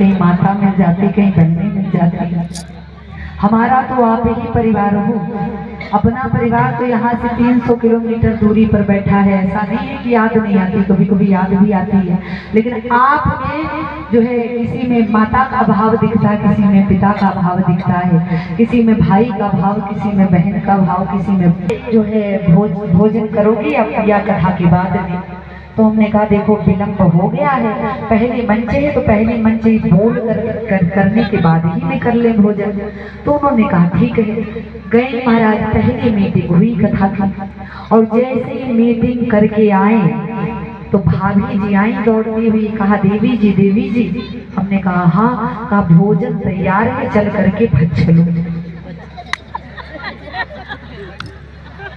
कहीं माता मिल जाती, कहीं बहनें मिल जाती। हमारा तो आप ही परिवार हो, अपना परिवार तो यहाँ से 300 किलोमीटर दूरी पर बैठा है। ऐसा नहीं है कि याद नहीं आती, कभी कभी याद भी आती है, लेकिन आप में जो है किसी में माता का भाव दिखता है, किसी में पिता का भाव दिखता है, किसी में भाई का भाव, किसी में बहन का भाव, किसी में जो है भोजन करोगी अब या कथा के बाद में। तो हमने कहा देखो विलम्ब हो गया है, पहले मंच है तो पहले मंच ही बोल करने के बाद ही में कर ले भोजन। तो उन्होंने कहा ठीक है। गए महाराज, पहले मीटिंग हुई कथा की, और जैसे ही मीटिंग करके आए तो भाभी जी आई दौड़ती हुई, कहा देवी जी देवी जी। हमने कहा हाँ। कहा भोजन तैयार है, चल करके भक्ष लो।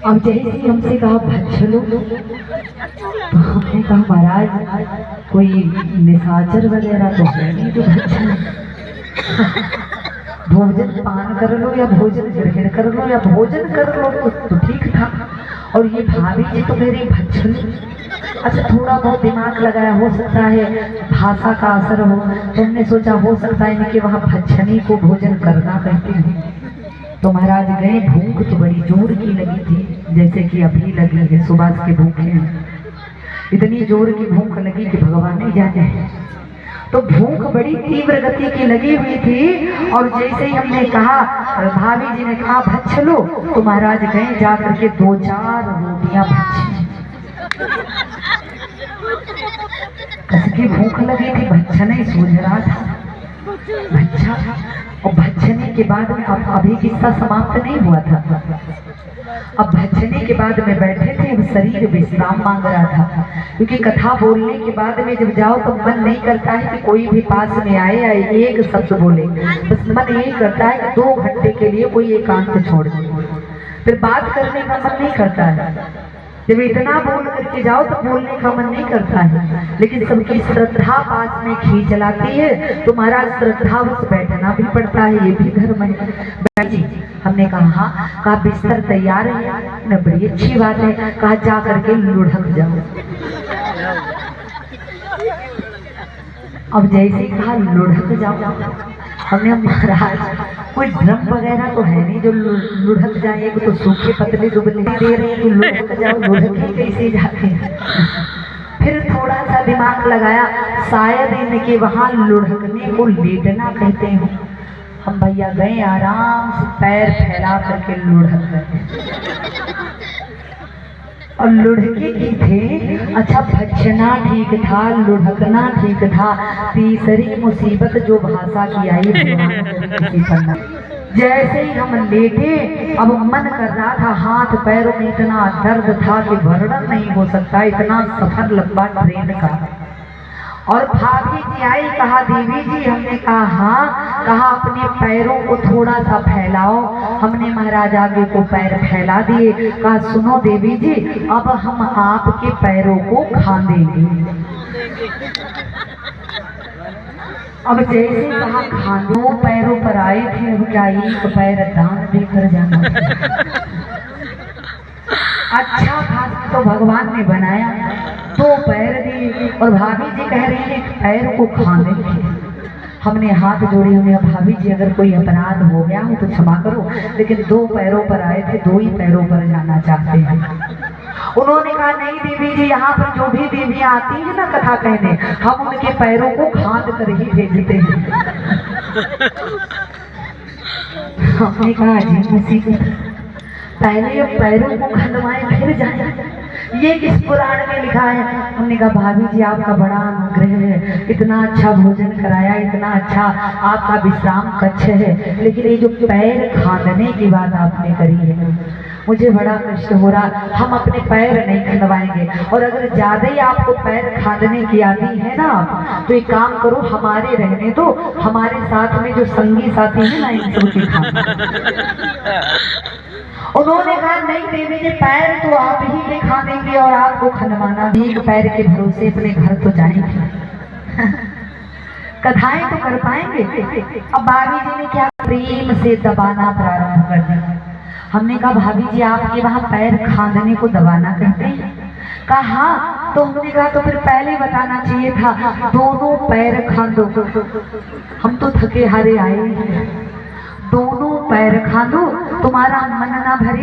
अब जैसे ही हमसे कहा भक्ष लो, तो हमने कहा महाराज कोई निशाचर वगैरह तो है नहीं जो भक्ष लो। भोजन पान कर लो या भोजन ग्रहण कर लो या भोजन कर लो तो ठीक था, और ये भाभी जी तो मेरी भक्ष लो। अच्छा थोड़ा बहुत दिमाग लगाया, हो सकता है भाषा का असर हो, तो हमने सोचा हो सकता है इनके वहाँ भक्षणी को भोजन करना कहते हैं। तो महाराज गए, भूख तो बड़ी जोर की लगी थी, जैसे कि अभी लगी है, सुबह के भूखे हैं। इतनी जोर की भूख लगी कि भगवान नहीं जाने। तो भूख बड़ी तीव्र गति की लगी हुई थी, और जैसे ही हमने कहा, भाभी जी ने कहा भक्ष लो, तो महाराज गए जा करके 2-4 रोटियां भक्ष। कसकी भूख लगी थी, भक्ष नहीं सूझ रहा था, भक्षा। और भक्षने के बाद में अभी किस्सा समाप्त नहीं हुआ था। अब भक्षने के बाद में बैठे थे, अब शरीर विश्राम मांग रहा था, क्योंकि कथा बोलने के बाद में जब जाओ तो मन नहीं करता है कि कोई भी पास में आए या एक शब्द बोले, बस मन यही करता है कि 2 घंटे के लिए कोई एकांत छोड़ दे, फिर बात करने का मन नहीं करता है। जब इतना बोल करके जाओ तो बोलने का मन नहीं करता है, लेकिन सबकी श्रद्धा पास में खींच लाती है, तो महाराज श्रद्धा उस बैठना भी पड़ता है, ये भी धर्म है। जी हमने कहा हाँ। कहा बिस्तर तैयार है न, बड़ी अच्छी बात है। कहा जा करके लुढ़क जाओ। अब जैसे ही कहा लुढ़क जाओ, हमने महाराज कोई ड्रम वगैरह तो है नहीं जो लुढ़क जाए, तो सूखे पतले दुबले दे रहे हैं, तो लुढ़क जाओ, लुढ़के कैसे जाते हैं। फिर थोड़ा सा दिमाग लगाया, शायद इनके वहां लुढ़कने को लेटना कहते हो। हम भैया गए, आराम से पैर फैला करके लुढ़क गए, और लुढ़के की थे। अच्छा भक्षना ठीक था, लुढ़कना ठीक था, तीसरी मुसीबत जो भाषा की आई भगवान। जैसे ही हम लेटे, अब मन कर रहा था, हाथ पैरों में इतना दर्द था कि वर्णन नहीं हो सकता, इतना सफर लंबा ट्रेन का। और भाभी जी आई, कहा देवी जी। हमने कहा हाँ। कहा अपने पैरों को थोड़ा सा फैलाओ। हमने महाराज आगे को पैर फैला दिए। कहा सुनो देवी जी, अब हम आपके पैरों को खा देंगे। अब जैसे कहा खा, 2 पैरों पर आए थे, अब क्या एक पैर दान देकर जाना। अच्छा खास तो भगवान ने बनाया, 2 पैर दिए, और भाभी जी कह रही है पैर को खाने के। हमने हाथ जोड़े हुए, भाभी जी अगर कोई अपराध हो गया हो तो क्षमा करो, लेकिन 2 पैरों पर आए थे, 2 ही पैरों पर जाना चाहते हैं। उन्होंने कहा नहीं देवी जी, यहाँ पर जो भी देवियां आती है ना कथा कहने, हम उनके पैरों को खाद कर ही भेजते हैं। हमने कहा जी मुसीबत, पहले पैरों को खंडवाए फिर जाए, ये किस पुराण में लिखा है। हमने कहा भाभी जी आपका बड़ा अनुग्रह है, इतना अच्छा भोजन कराया, इतना अच्छा आपका विश्राम कक्ष है, लेकिन ये जो पैर खादने की बात आपने करी है, मुझे बड़ा कष्ट हो रहा। हम अपने पैर नहीं खंडवाएंगे, और अगर ज्यादा ही आपको पैर खादने की आती है ना आप, तो एक काम करो, हमारे रहने दो, हमारे साथ में जो संगी साथी है ना इन सबके खा। उन्होंने कहा नहीं देवी जी, पैर तो आप ही के खा देंगे और आपको खनवाना, एक पैर के भरोसे अपने घर तो जाएंगे। कथाएं तो कर पाएंगे। अब भाभी जी ने क्या प्रेम से दबाना प्रारंभ कर दिया। हमने कहा भाभी जी आपके वहां पैर खांदने को दबाना कहते हैं? कहा हाँ, तो हमने कहा तो फिर पहले ही बताना चाहिए था, दोनों पैर खांदो। हम तो थके हारे आए हैं, दोनों पैर खांदो, तुम्हारा मन ना भरे